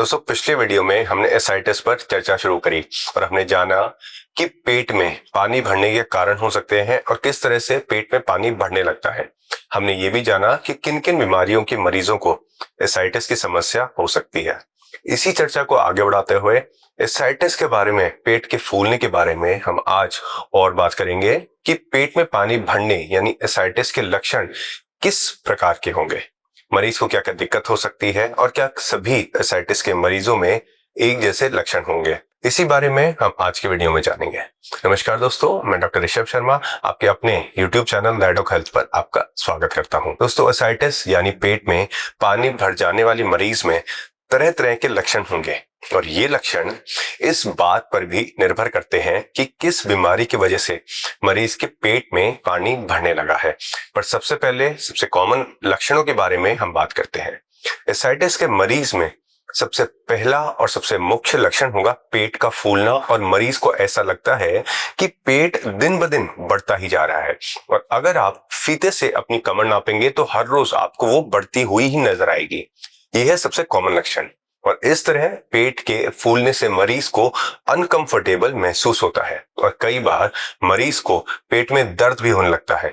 दोस्तों पिछले वीडियो में हमने एसाइटिस पर चर्चा शुरू करी और हमने जाना कि पेट में पानी भरने के कारण हो सकते हैं और किस तरह से पेट में पानी बढ़ने लगता है। हमने ये भी जाना कि किन किन बीमारियों के मरीजों को एसाइटिस की समस्या हो सकती है। इसी चर्चा को आगे बढ़ाते हुए एसाइटिस के बारे में, पेट के फूलने के बारे में हम आज और बात करेंगे कि पेट में पानी भरने यानी एसाइटिस के लक्षण किस प्रकार के होंगे, मरीज को क्या क्या दिक्कत हो सकती है और क्या सभी एसाइटिस के मरीजों में एक जैसे लक्षण होंगे। इसी बारे में हम आज के वीडियो में जानेंगे। नमस्कार दोस्तों, मैं डॉक्टर ऋषभ शर्मा आपके अपने YouTube चैनल लाइडोक हेल्थ पर आपका स्वागत करता हूं। दोस्तों एसाइटिस यानी पेट में पानी भर जाने वाली मरीज में तरह तरह के लक्षण होंगे और ये लक्षण इस बात पर भी निर्भर करते हैं कि किस बीमारी की वजह से मरीज के पेट में पानी भरने लगा है। पर सबसे पहले सबसे कॉमन लक्षणों के बारे में हम बात करते हैं। एसाइटिस के मरीज में सबसे पहला और सबसे मुख्य लक्षण होगा पेट का फूलना और मरीज को ऐसा लगता है कि पेट दिन ब दिन बढ़ता ही जा रहा है और अगर आप फीते से अपनी कमर नापेंगे तो हर रोज आपको वो बढ़ती हुई ही नजर आएगी। यह है सबसे कॉमन लक्षण और इस तरह पेट के फूलने से मरीज को अनकंफर्टेबल महसूस होता है और कई बार मरीज को पेट में दर्द भी होने लगता है।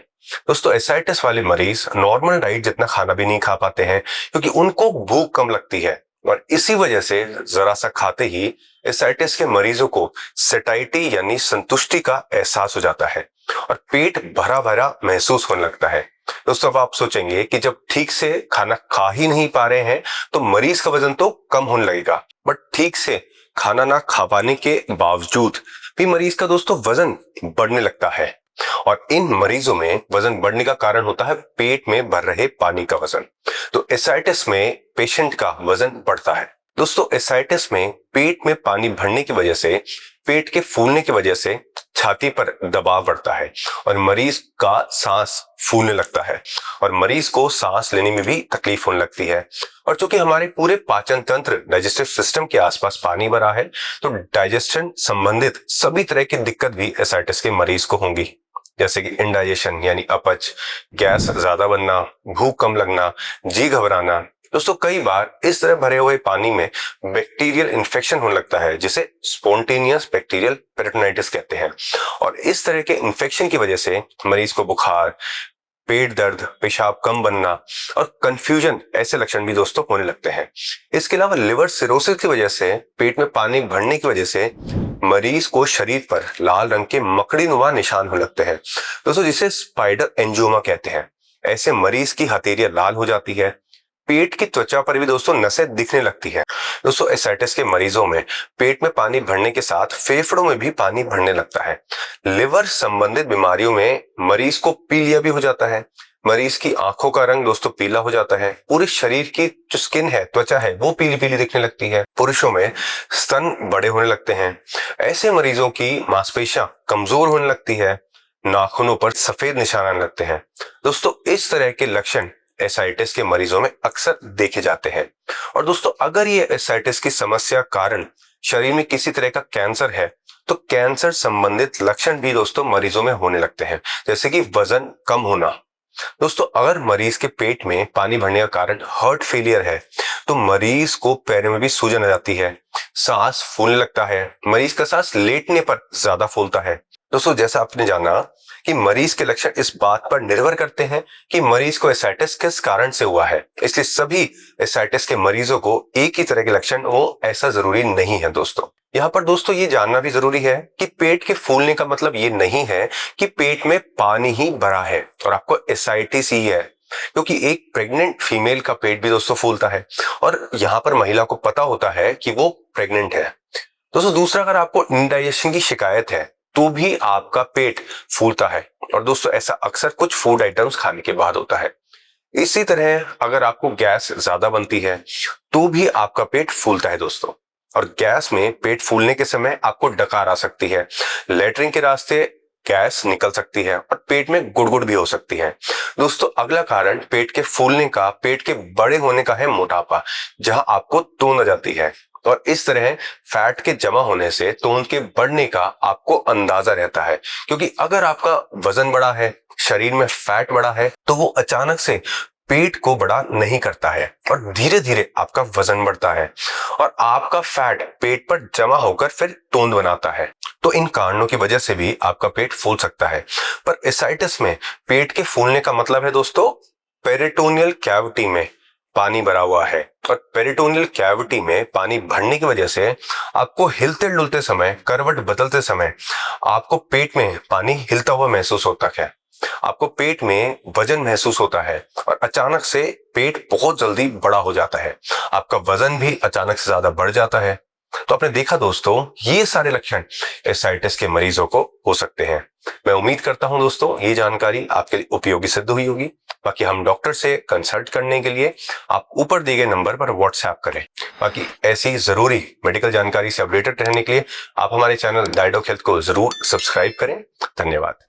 दोस्तों एसाइटिस वाले मरीज नॉर्मल डाइट जितना खाना भी नहीं खा पाते हैं क्योंकि उनको भूख कम लगती है और इसी वजह से जरा सा खाते ही एसाइटिस के मरीजों को सेटाइटी यानी संतुष्टि का एहसास हो जाता है और पेट भरा भरा महसूस होने लगता है। दोस्तों अब आप सोचेंगे कि जब ठीक से खाना खा ही नहीं पा रहे हैं तो मरीज का वजन तो कम होने लगेगा, बट ठीक से खाना ना खा पाने के बावजूद भी मरीज का दोस्तों वजन बढ़ने लगता है और इन मरीजों में वजन बढ़ने का कारण होता है पेट में भर रहे पानी का वजन। तो एसाइटिस में पेशेंट का वजन बढ़ता है। दोस्तों एसाइटिस में पेट में पानी भरने की वजह से, पेट के फूलने की वजह से छाती पर दबाव बढ़ता है और मरीज का सांस फूलने लगता है और मरीज को सांस लेने में भी तकलीफ होने लगती है। और चूंकि हमारे पूरे पाचन तंत्र, डाइजेस्टिव सिस्टम के आसपास पानी भरा है तो डाइजेशन संबंधित सभी तरह की दिक्कत भी एसाइटिस के मरीज को होंगी, जैसे कि इंडाइजेशन यानी अपच, गैस ज्यादा बनना, भूख कम लगना, जी घबराना। दोस्तों कई बार इस तरह भरे हुए पानी में बैक्टीरियल इन्फेक्शन होने लगता है जिसे स्पॉन्टेनियस बैक्टीरियल पेरिटोनाइटिस कहते हैं और इस तरह के इन्फेक्शन की वजह से मरीज को बुखार, पेट दर्द, पेशाब कम बनना और कंफ्यूजन ऐसे लक्षण भी दोस्तों होने लगते हैं। इसके अलावा लिवर सिरोसिस की वजह से, पेट में पानी भरने की वजह से मरीज को शरीर पर लाल रंग के मकड़ी नुमा निशान होने लगते हैं दोस्तों, जिसे स्पाइडर एंजियोमा कहते हैं। ऐसे मरीज की हथेलियां लाल हो जाती है। पेट की त्वचा पर भी दोस्तों नसें दिखने लगती है। दोस्तों एसाइटिस के मरीजों में पेट में पानी भरने के साथ फेफड़ों में भी पानी भरने लगता है। लिवर संबंधित बीमारियों में मरीज को पीलिया भी हो जाता है। मरीज की आंखों का रंग दोस्तों पीला हो जाता है। पूरे शरीर की जो स्किन है, त्वचा है, वो पीली पीली दिखने लगती है। पुरुषों में स्तन बड़े होने लगते हैं। ऐसे मरीजों की मांसपेशियां कमजोर होने लगती है। नाखूनों पर सफेद निशान आने लगते हैं। दोस्तों इस तरह के लक्षण एसाइटिस के मरीजों में अक्सर देखे जाते हैं। और दोस्तों अगर ये एसाइटिस की समस्या कारण शरीर में किसी तरह का कैंसर है तो कैंसर संबंधित लक्षण भी दोस्तों मरीजों में होने लगते हैं, जैसे कि वजन कम होना। दोस्तों अगर मरीज के पेट में पानी भरने का कारण हार्ट फेलियर है तो मरीज को पैरों में भी सूजन आ जाती है, सांस फूलने लगता है, मरीज का सांस लेटने पर ज्यादा फूलता है। दोस्तों जैसा आपने जाना कि मरीज के लक्षण इस बात पर निर्भर करते हैं कि मरीज को एसाइटिस किस कारण से हुआ है, इसलिए सभी एसाइटिस के मरीजों को एक ही तरह के लक्षण हो ऐसा जरूरी नहीं है। दोस्तों यहाँ पर दोस्तों ये जानना भी जरूरी है कि पेट के फूलने का मतलब ये नहीं है कि पेट में पानी ही भरा है और आपको एसाइटिस ही है, क्योंकि एक प्रेग्नेंट फीमेल का पेट भी दोस्तों फूलता है और यहाँ पर महिला को पता होता है कि वो प्रेग्नेंट है। दोस्तों दूसरा, अगर आपको इंडाइजेशन की शिकायत है तो भी आपका पेट फूलता है और दोस्तों ऐसा अक्सर कुछ फूड आइटम्स खाने के बाद होता है। इसी तरह अगर आपको गैस ज्यादा बनती है तो भी आपका पेट फूलता है दोस्तों। और गैस में पेट फूलने के समय आपको डकार आ सकती है, लेटरिन के रास्ते गैस निकल सकती है और पेट में गुड़गुड़ भी हो सकती है। दोस्तों अगला कारण पेट के फूलने का, पेट के बड़े होने का है मोटापा, जहां आपको तोंद आ जाती है और इस तरह फैट के जमा होने से तोंद के बढ़ने का आपको अंदाजा रहता है, क्योंकि अगर आपका वजन बड़ा है, शरीर में फैट बड़ा है तो वो अचानक से पेट को बड़ा नहीं करता है और धीरे धीरे आपका वजन बढ़ता है और आपका फैट पेट पर जमा होकर फिर तोंद बनाता है। तो इन कारणों की वजह से भी आपका पेट फूल सकता है। पर एसाइटिस में पेट के फूलने का मतलब है दोस्तों, पेरिटोनियल कैविटी में पानी भरा हुआ है और पेरिटोनियल कैविटी में पानी भरने की वजह से आपको हिलते डुलते समय, करवट बदलते समय आपको पेट में पानी हिलता हुआ महसूस होता है, आपको पेट में वजन महसूस होता है और अचानक से पेट बहुत जल्दी बड़ा हो जाता है, आपका वजन भी अचानक से ज्यादा बढ़ जाता है। तो आपने देखा दोस्तों, ये सारे लक्षण एसाइटिस के मरीजों को हो सकते हैं। मैं उम्मीद करता हूं दोस्तों ये जानकारी आपके लिए उपयोगी सिद्ध हुई होगी। बाकी हम डॉक्टर से कंसल्ट करने के लिए आप ऊपर दिए गए नंबर पर व्हाट्सएप करें। बाकी ऐसी जरूरी मेडिकल जानकारी से अपडेटेड रहने के लिए आप हमारे चैनल डाइडोक हेल्थ को जरूर सब्सक्राइब करें। धन्यवाद।